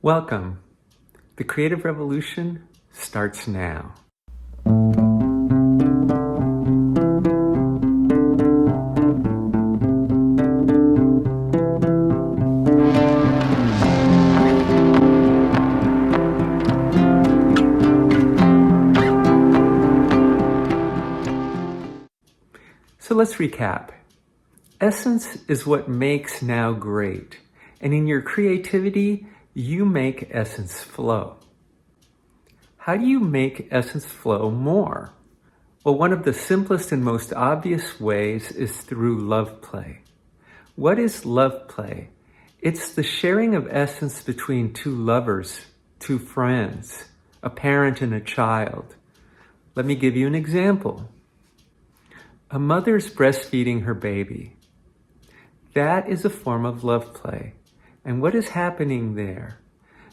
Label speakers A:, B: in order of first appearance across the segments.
A: Welcome. The creative revolution starts now. So let's recap. Essence is what makes now great. And in your creativity, you make essence flow. How do you make essence flow more? Well, one of the simplest and most obvious ways is through love play. What is love play? It's the sharing of essence between two lovers, two friends, a parent and a child. Let me give you an example. A mother's breastfeeding her baby. That is a form of love play. And what is happening there?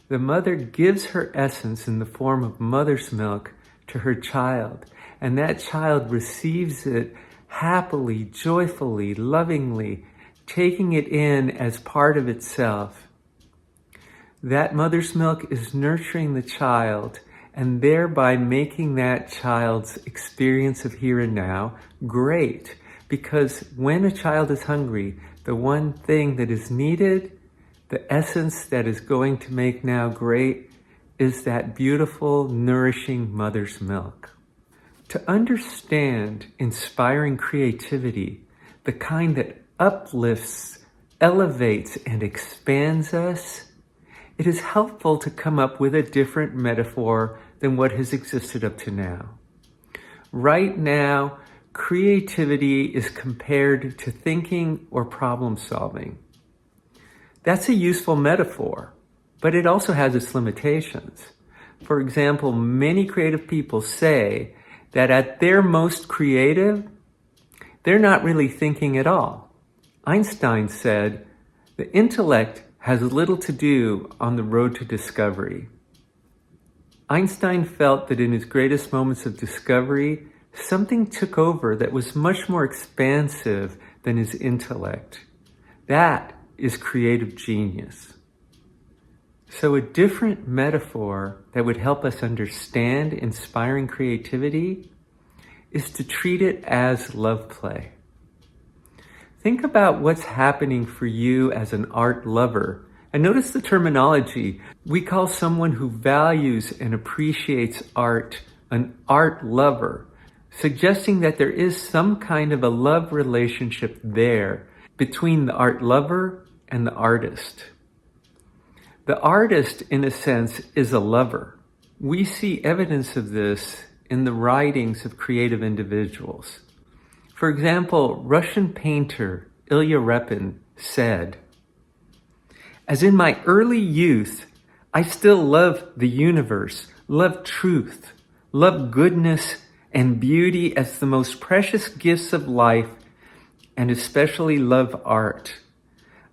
A: The mother gives her essence in the form of mother's milk to her child, and that child receives it happily, joyfully, lovingly, taking it in as part of itself. That mother's milk is nurturing the child and thereby making that child's experience of here and now great. Because when a child is hungry, the one thing that is needed, the essence that is going to make now great, is that beautiful, nourishing mother's milk. To understand inspiring creativity, the kind that uplifts, elevates, and expands us, it is helpful to come up with a different metaphor than what has existed up to now. Right now, creativity is compared to thinking or problem solving. That's a useful metaphor, but it also has its limitations. For example, many creative people say that at their most creative, they're not really thinking at all. Einstein said, "The intellect has little to do on the road to discovery." Einstein felt that in his greatest moments of discovery, something took over that was much more expansive than his intellect. That is creative genius. So a different metaphor that would help us understand inspiring creativity is to treat it as love play. Think about what's happening for you as an art lover. And notice the terminology. We call someone who values and appreciates art an art lover, suggesting that there is some kind of a love relationship there between the art lover and the artist. The artist, in a sense, is a lover. We see evidence of this in the writings of creative individuals. For example, Russian painter Ilya Repin said, "As in my early youth, I still love the universe, love truth, love goodness and beauty as the most precious gifts of life, and especially love art.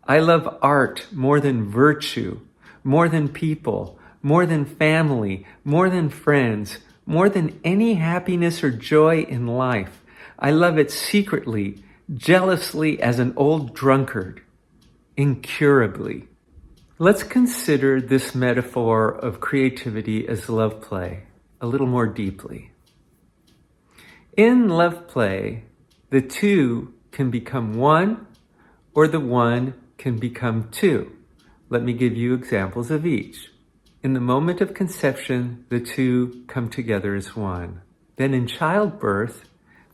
A: I love art more than virtue, more than people, more than family, more than friends, more than any happiness or joy in life. I love it secretly, jealously as an old drunkard, incurably." Let's consider this metaphor of creativity as love play a little more deeply. In love play, the two can become one, or the one can become two. Let me give you examples of each. In the moment of conception, the two come together as one. Then in childbirth,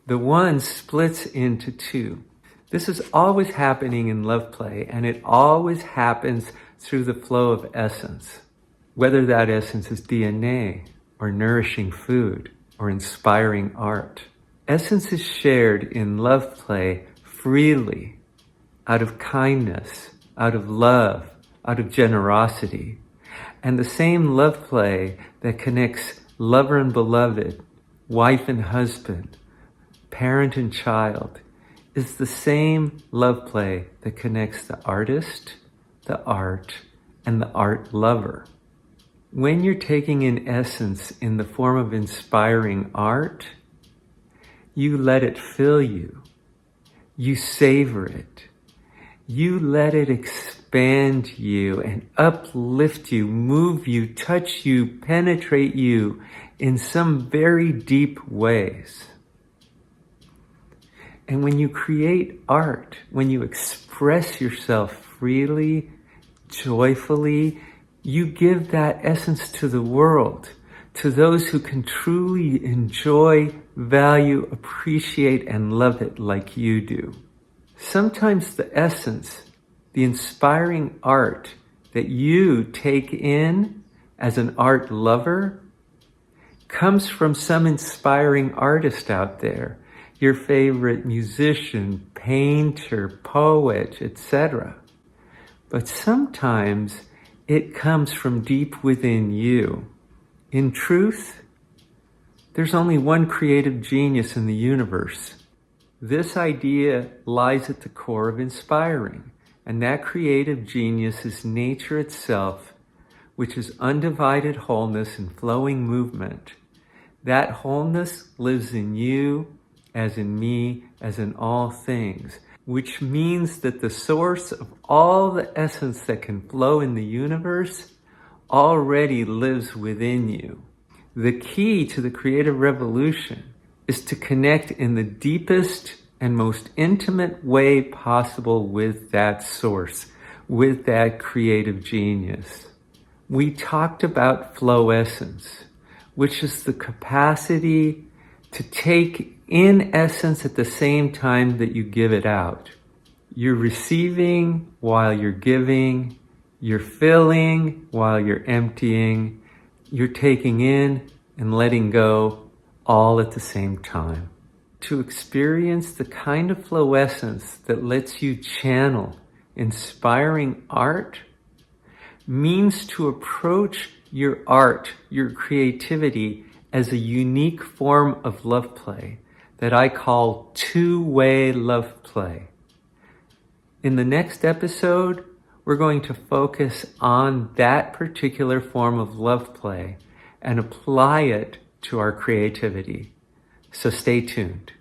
A: the one splits into two. This is always happening in love play, and it always happens through the flow of essence. Whether that essence is DNA, or nourishing food, or inspiring art. Essence is shared in love play freely, out of kindness, out of love, out of generosity. And the same love play that connects lover and beloved, wife and husband, parent and child, is the same love play that connects the artist, the art, and the art lover. When you're taking in essence in the form of inspiring art, you let it fill you. You savor it. You let it expand you and uplift you, move you, touch you, penetrate you in some very deep ways. And when you create art, when you express yourself freely, joyfully, you give that essence to the world, to those who can truly enjoy, value, appreciate, and love it like you do. Sometimes the essence, the inspiring art that you take in as an art lover comes from some inspiring artist out there, your favorite musician, painter, poet, etc. But sometimes it comes from deep within you. In truth, there's only one creative genius in the universe. This idea lies at the core of inspiring, and that creative genius is nature itself, which is undivided wholeness and flowing movement. That wholeness lives in you, as in me, as in all things, which means that the source of all the essence that can flow in the universe already lives within you. The key to the creative revolution is to connect in the deepest and most intimate way possible with that source, with that creative genius. We talked about flow essence, which is the capacity to take in essence at the same time that you give it out. You're receiving while you're giving, you're filling while you're emptying, you're taking in and letting go all at the same time. To experience the kind of flow essence that lets you channel inspiring art means to approach your art, your creativity, as a unique form of love play that I call two-way love play. In the next episode, we're going to focus on that particular form of love play and apply it to our creativity. So stay tuned.